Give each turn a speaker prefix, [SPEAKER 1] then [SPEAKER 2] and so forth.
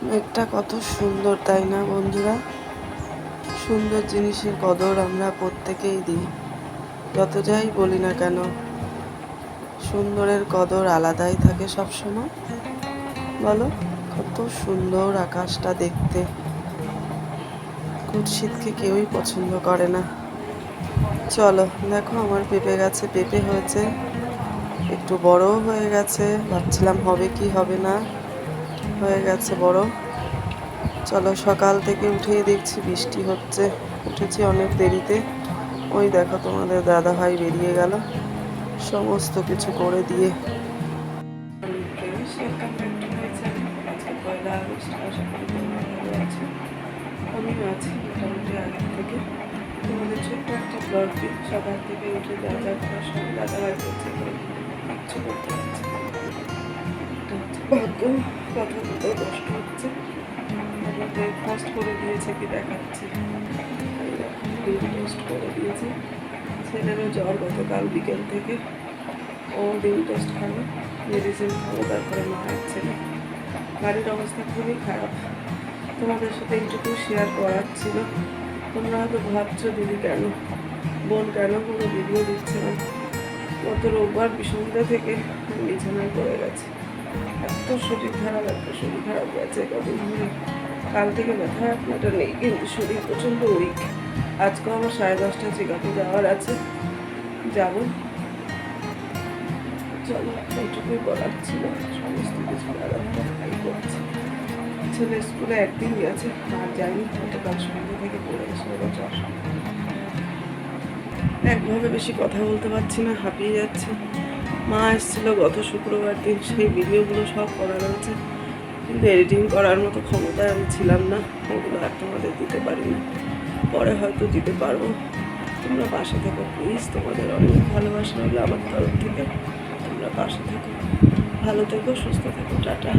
[SPEAKER 1] মেঘটা কত সুন্দর, তাই না বন্ধুরা? সুন্দর জিনিসের কদর আমরা প্রত্যেকেই দিই, যত যাই বলি না কেন। সুন্দরের কদর আলাদাই থাকে সব সময়। বলো, কত সুন্দর আকাশটা দেখতে। কুৎসিতকে কেউই পছন্দ করে না। চলো দেখো, আমার পেঁপে গাছে পেঁপে হয়েছে, একটু বড়ও হয়ে গেছে। ভাবছিলাম হবে কি হবে না, হয়ে গেছে বড়। চলো, সকাল থেকে উঠেই দেখছি বৃষ্টি হচ্ছে। উঠেছি অনেক দেরিতে। ওই দেখো, তোমাদের দাদা ভাই বেরিয়ে গেল সমস্ত কিছু করে দিয়ে। আমিও আছি মোটামুটি আগের থেকে। তোমাদের ছোট্ট একটা ব্লগ দিই, সকাল থেকে উঠে যা যা করার সব দাদা ভাই করছে, কিচ্ছু করতে পারছে না। ভাগ্য, কথা বলতে কষ্ট হচ্ছে। ব্রেকফাস্ট করে দিয়েছে, কি দেখাচ্ছে, ডিম টোস্ট করে দিয়েছে। ছেলেরও জ্বর গতকাল বিকেল থেকে, ও ডিম টোস্ট খাবে, মেডিসিন খাবো, তারপরে মায়ের ছেলে। বাড়ির অবস্থা খুবই খারাপ। তোমাদের সাথে এইটুকু শেয়ার করার ছিল। তোমরা হয়তো ভাবছো দিদি কেন, বোন কেন কোনো ভিডিও দিচ্ছে না। গত রোববার বিসন্ধ্যা থেকে বিছানায় পড়ে গেছে। এত শরীর খারাপ গেছে কদিন ধরে। কাল থেকে ব্যথা আপনাটা নেই, কিন্তু শরীর প্রচণ্ড উইক। আজকেও আমার 10:30 চেকআপে যাওয়ার আছে, যাব। চলো, এইটুকুই বলার ছিল। সমস্ত কিছু দাদাভাই করছে। ছেলে স্কুলে একদিন গেছে, আর যাইনি। গতকাল সন্ধ্যা থেকে পড়ে গেছে জ্বর। একভাবে বেশি কথা বলতে পারছি না, হাঁপিয়ে যাচ্ছে। মা এসেছিল গত শুক্রবার দিন, সেই ভিডিওগুলো সব করা রয়েছে, কিন্তু এডিটিং করার মতো ক্ষমতায় আমি ছিলাম না। ওগুলো আর তোমাদের দিতে পারিনি, পরে হয়তো দিতে পারবো। তোমরা পাশে থেকো প্লিজ, তোমাদের অনেক ভালোবাসা হলো আমার তরফ থেকে। তোমরা পাশে থেকো, ভালো থেকো, সুস্থ থেকো, টাটা।